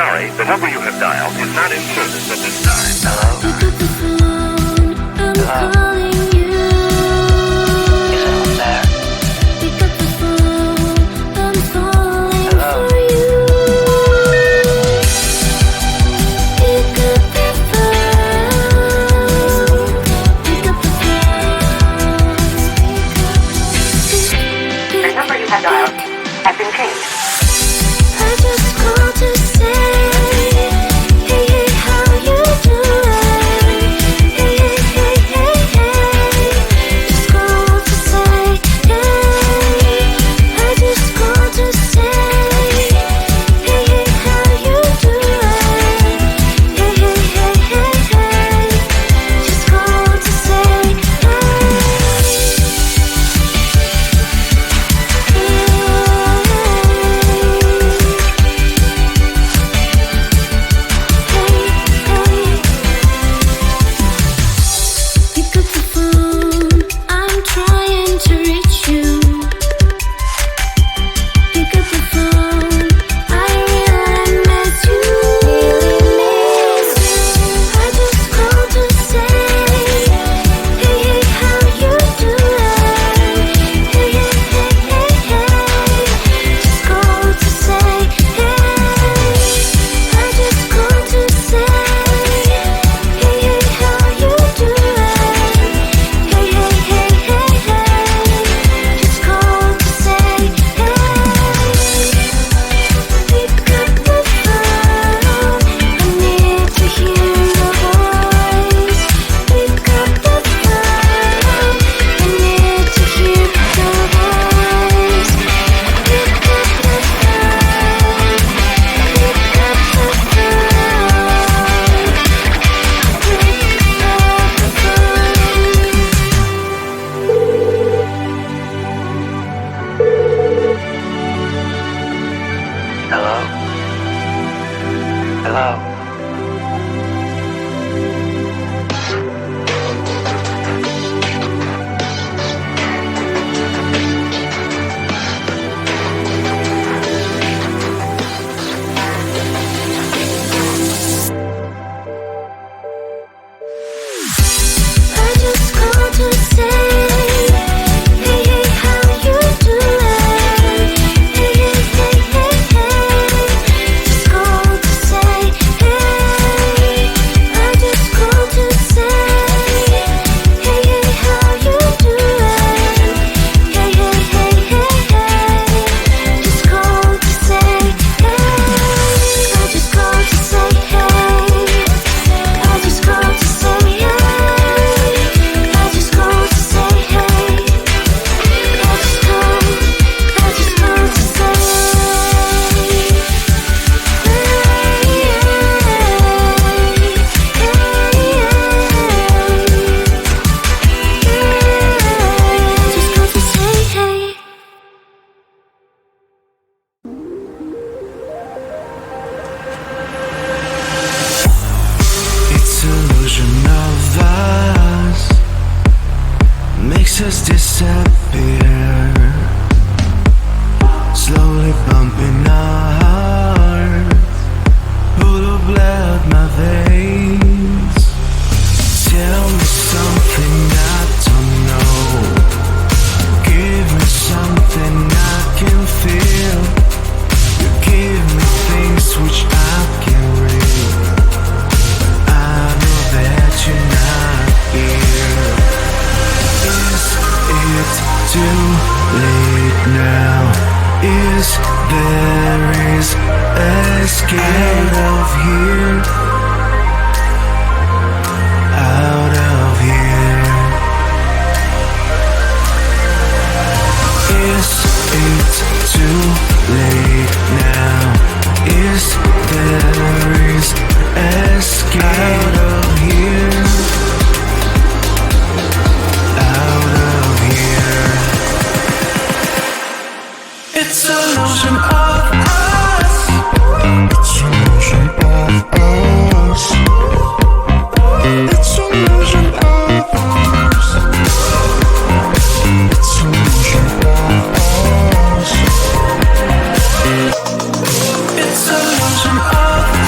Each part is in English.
sorry, the number you have dialed is not in service at this time. Hello? Pick up the phone, I'm calling you. Is anyone there? Pick up the phone, I'm falling Hello? for you. Pick up the phone, pick up the phone. The number you have dialed has been changed. I just called to say, hey, hey, how you doing? Hey, hey, hey, hey, hey. Just called to say, hey. I just called to say, hey, hey, how you doing? Hey, hey, hey, hey, hey. Just called to say, pick up the phone, I'm trying to reach you. Pick up the phone, I really miss you. I just called to say, hey, hey, how you doing? Hey, hey, hey, hey, hey. Just called to say, hey. I just called to say, hey, hey, how you doing? Hey, hey, hey, hey, hey. Just called to say, hey. Pick up the phone, I need to hear your voice. Pick up the phone, I need to hear your voice. Pick up the phone, pick up the Hello? Hello? I just called to say, hey, hey, how you doing? Hey, hey, hey, hey, hey. Just called to say, hey. I just called to say, hey, hey, how you doing? Hey, hey, hey, hey, hey. Just called to say, hey. I just called to say, hey. I just called to say, hey. I just called to say, hey. I just called to say, just called to say, hey. It's illusion of us makes us disappear, slowly bumping our hearts, full of blood my veins. Tell me something I don't know. Give me something I can feel. You give me things which I can read. I know that you're not here. Is it too late now? Is there escape out of here? Out of here. Is it too late now? Is there escape out of here? Out of here. It's illusion of us. It's illusion of us. It's illusion of us. It's illusion of us. It's illusion of us.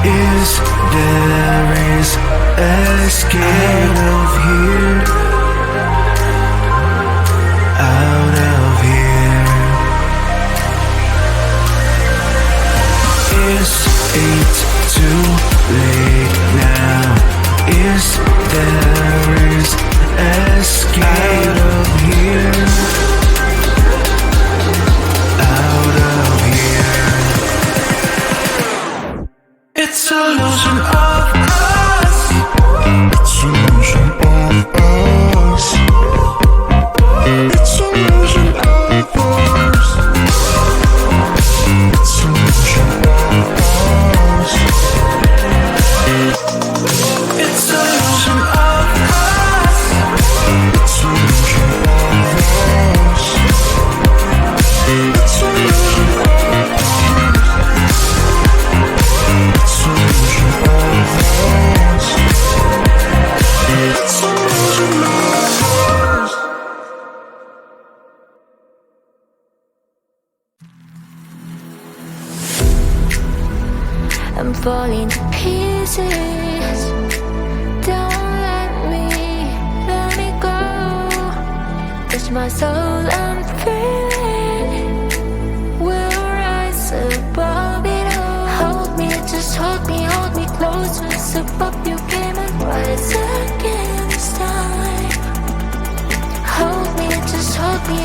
Is there is escape out of here? Out of here. Is it too late now? Is there is escape out of here? Out of here. It's an illusion of us. It's an illusion of us. It's an illusion of us. It's an illusion of us. It's an illusion of us. It's an illusion of us. It's an illusion of us. It's an illusion of us. It's an illusion of us. I'm falling to pieces. Don't let me go. Touch my soul, I'm feeling. We'll rise above it all. Hold me, just hold me closer. Step up your game and rise again this time. Hold me, just hold me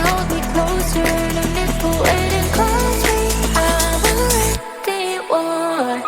closer. No need for waiting, close me. I'm already one.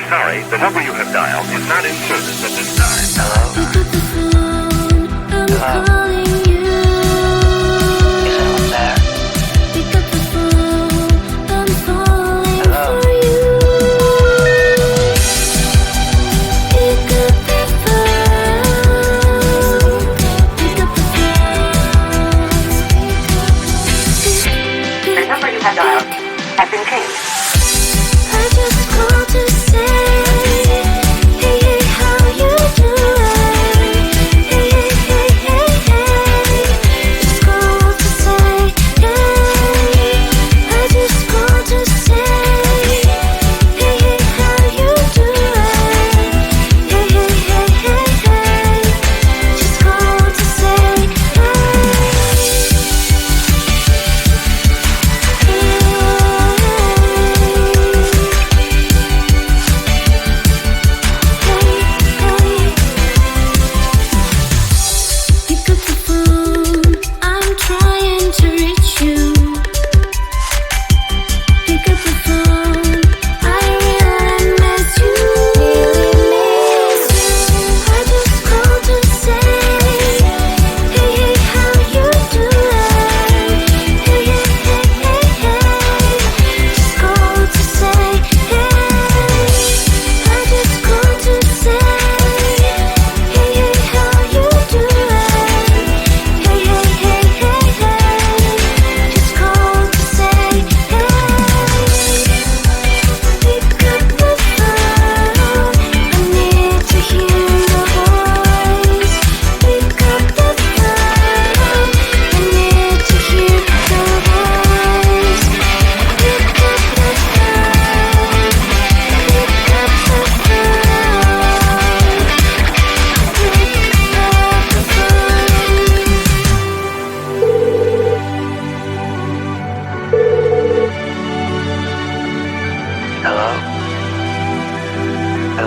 Sorry, the number you have dialed is not in service at this time. Hello? Pick up the phone, I'm calling you. Is anyone there? Pick up the phone, I'm falling Hello? for you. Pick up the phone, pick up the phone. The number you have dialed has been changed. I just called to say, hey, how you doing?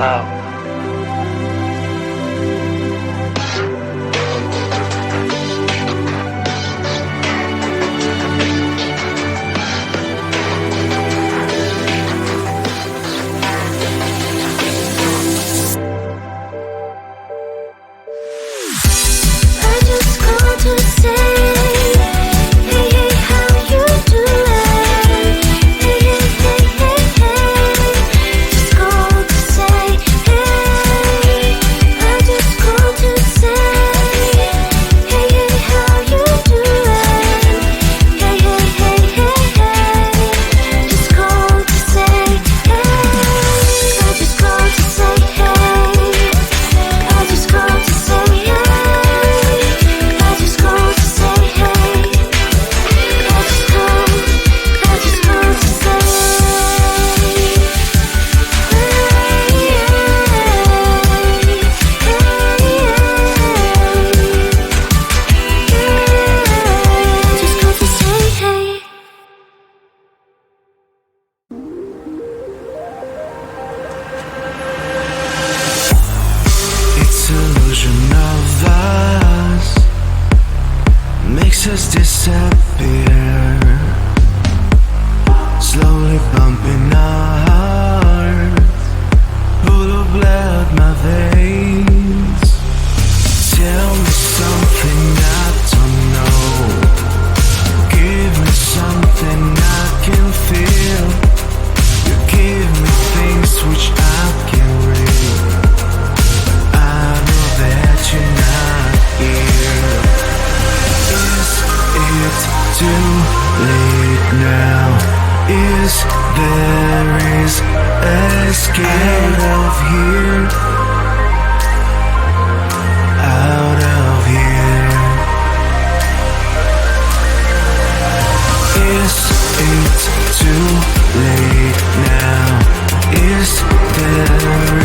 Hello. I just called to say, hey, hey, how you doing? Hey, hey, hey, hey, hey. Just called to say, hey. I just called to say, hey, hey, how you doing? Hey, hey, hey, hey, hey. Just called to say, hey. I just called to say, hey. I just called to say, hey. I just called to say, hey. I just called to say, just called to say, hey. It's illusion of us makes us disappear, slowly bumping our hearts, full of blood my veins. Tell me something I don't know. Give me something I can feel. You give me things which I can read. I know that you're not here. Is it too late now? Is there escape out of here? Out of here. Is it too late now? Is there